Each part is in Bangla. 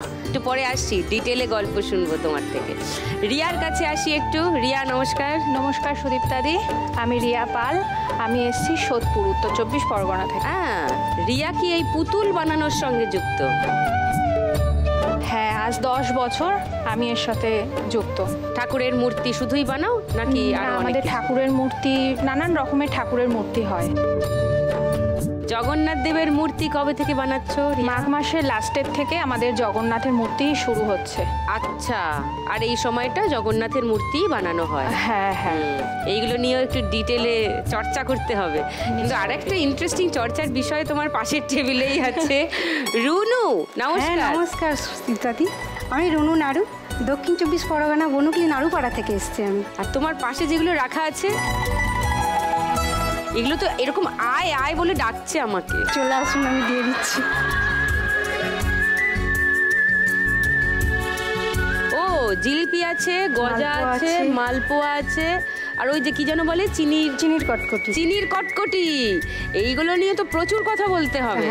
একটু পরে আসছি, ডিটেলে গল্প শুনবো তোমার থেকে। রিয়ার কাছে আসি একটু। রিয়া নমস্কার। নমস্কার সুদীপ্তাদি, আমি রিয়া পাল। আমি এসেছি সোদপুর, উত্তর 24 পরগনা থেকে। হ্যাঁ, রিয়া কি এই পুতুল বানানোর সঙ্গে যুক্ত? হ্যাঁ, আজ 10 বছর আমি এর সাথে যুক্ত। ঠাকুরের মূর্তি শুধুই বানাও নাকি আরো অনেক? আমাদের ঠাকুরের মূর্তি, নানান রকমের ঠাকুরের মূর্তি হয়। জগন্নাথ দেবের মূর্তি কবে থেকে বানাচ্ছ? মাঘ মাসের লাস্টের থেকে আমাদের জগন্নাথের মূর্তি শুরু হচ্ছে। আচ্ছা, আর এই সময়টা জগন্নাথের মূর্তি বানানো হয়? হ্যাঁ হ্যাঁ। এইগুলো নিয়েও একটু ডিটেলে চর্চা করতে হবে। কিন্তু আরেকটা ইন্টারেস্টিং চর্চার বিষয় তোমার পাশের টেবিলেই আছে। রুনু নমস্কার। নমস্কার সুদীপ্তাদি, আমি রুনু নাড়ু, দক্ষিণ 24 পরগনা বনুকলি নাড়ুপাড়া থেকে এসেছি আমি। আর তোমার পাশে যেগুলো রাখা আছে এগুলো তো এরকম আয় আয় বলে ডাকছে আমাকে। চলে আসুন, আমি দিয়ে দিচ্ছি। ও জিলিপি আছে, গজা আছে, মালপোয়া আছে, আর ওই যে কি যেন বলে চিনির কটকটি। চিনির কটকটি, এইগুলো নিয়ে তো প্রচুর কথা বলতে হবে।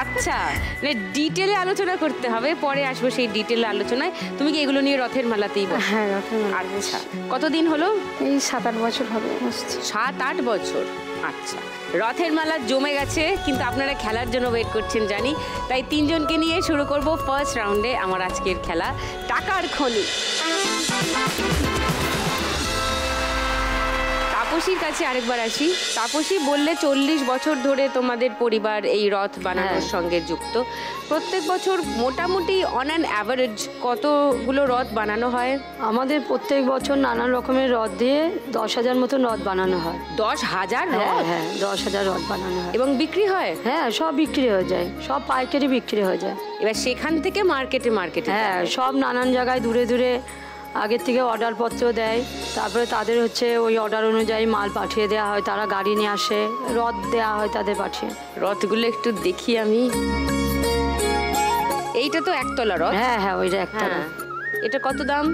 আচ্ছা, মানে ডিটেলে আলোচনা করতে হবে, পরে আসবো সেই ডিটেলে আলোচনায়। তুমি কি এগুলো নিয়ে রথের মেলাতেই বসো? হ্যাঁ, রথের মেলা। আচ্ছা, কতদিন হলো? এই 7-8 বছর হবে। 7-8 বছর। আচ্ছা, রথের মেলা জমে গেছে, কিন্তু আপনারা খেলার জন্য ওয়েট করছেন জানি। তাই তিনজনকে নিয়ে শুরু করব ফার্স্ট রাউন্ডে আমার আজকের খেলা, টাকার খনি। তাপসীর কাছে আরেকবার আসি। তাপসী, বললে 40 বছর ধরে তোমাদের পরিবার এই রথ বানানোর সঙ্গে যুক্ত। প্রত্যেক বছর মোটামুটি অন অ্যান অ্যাভারেজ কতগুলো রথ বানানো হয়? আমাদের প্রত্যেক বছর নানান রকমের রথ দিয়ে 10,000 মতন রথ বানানো হয়। 10,000 রথ? হ্যাঁ, 10,000 রথ বানানো হয়। এবং বিক্রি হয়? হ্যাঁ, সব বিক্রি হয়ে যায়, সব পাইকারি বিক্রি হয়ে যায়। এবার সেখান থেকে মার্কেটে হ্যাঁ, সব নানান জায়গায় দূরে দূরে আগের থেকে অর্ডারপত্র দেয়, তারপরে তাদের হচ্ছে ওই অর্ডার অনুযায়ী মাল পাঠিয়ে দেওয়া হয়, তারা গাড়ি নিয়ে আসে, রথ দেওয়া হয় তাদের পাঠিয়ে। রথগুলো একটু দেখি আমি। এইটা তো একতলা রথ? হ্যাঁ হ্যাঁ, ওইটা একতলা। এটা কত দাম?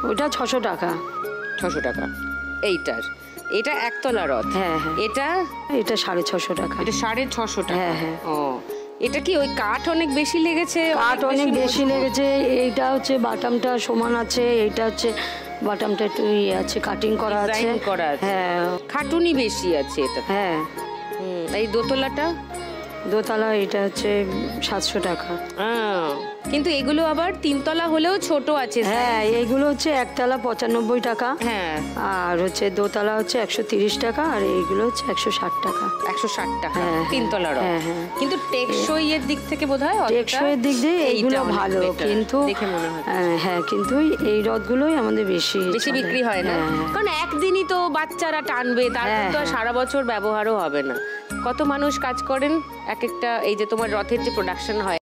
ওইটা 600 টাকা। 600 টাকা এইটার? এটা একতলা রথ? হ্যাঁ হ্যাঁ। এটা 650 টাকা। এটা 650 টাকা? হ্যাঁ হ্যাঁ। ও, এটা কি ওই কাঠ অনেক বেশি লেগেছে? কাঠ অনেক বেশি লেগেছে। এইটা হচ্ছে বাটামটা সমান আছে, এইটা হচ্ছে বাটামটা একটু ইয়ে আছে, কাটিং করা আছে। হ্যাঁ, খাটুনি বেশি আছে এটা। হ্যাঁ। এই দোতলাটা? দোতলা এটা হচ্ছে 700 টাকা। কিন্তু এগুলো আবার 3 তলা হলেও ছোট আছে। হ্যাঁ, এইগুলো হচ্ছে একতলা 95 টাকা। হ্যাঁ, আর হচ্ছে দোতলা হচ্ছে 130 টাকা, আর এইগুলো হচ্ছে 160 টাকা। 160 টাকা 3 তলা রথ। কিন্তু টেকসই এর দিক থেকে বোধহয় টেকসই এর দিক দিয়ে এইগুলো ভালো, কিন্তু দেখে মনে হয়। হ্যাঁ, কিন্তু এই রথগুলোই আমাদের বেশি বিক্রি হয় না, কারণ একদিনই তো বাচ্চারা টানবে, তারপর তো সারা বছর ব্যবহারও হবে না। কত মানুষ কাজ করেন এক একটা, এই যে তোমার রথের যে প্রোডাকশন হয়?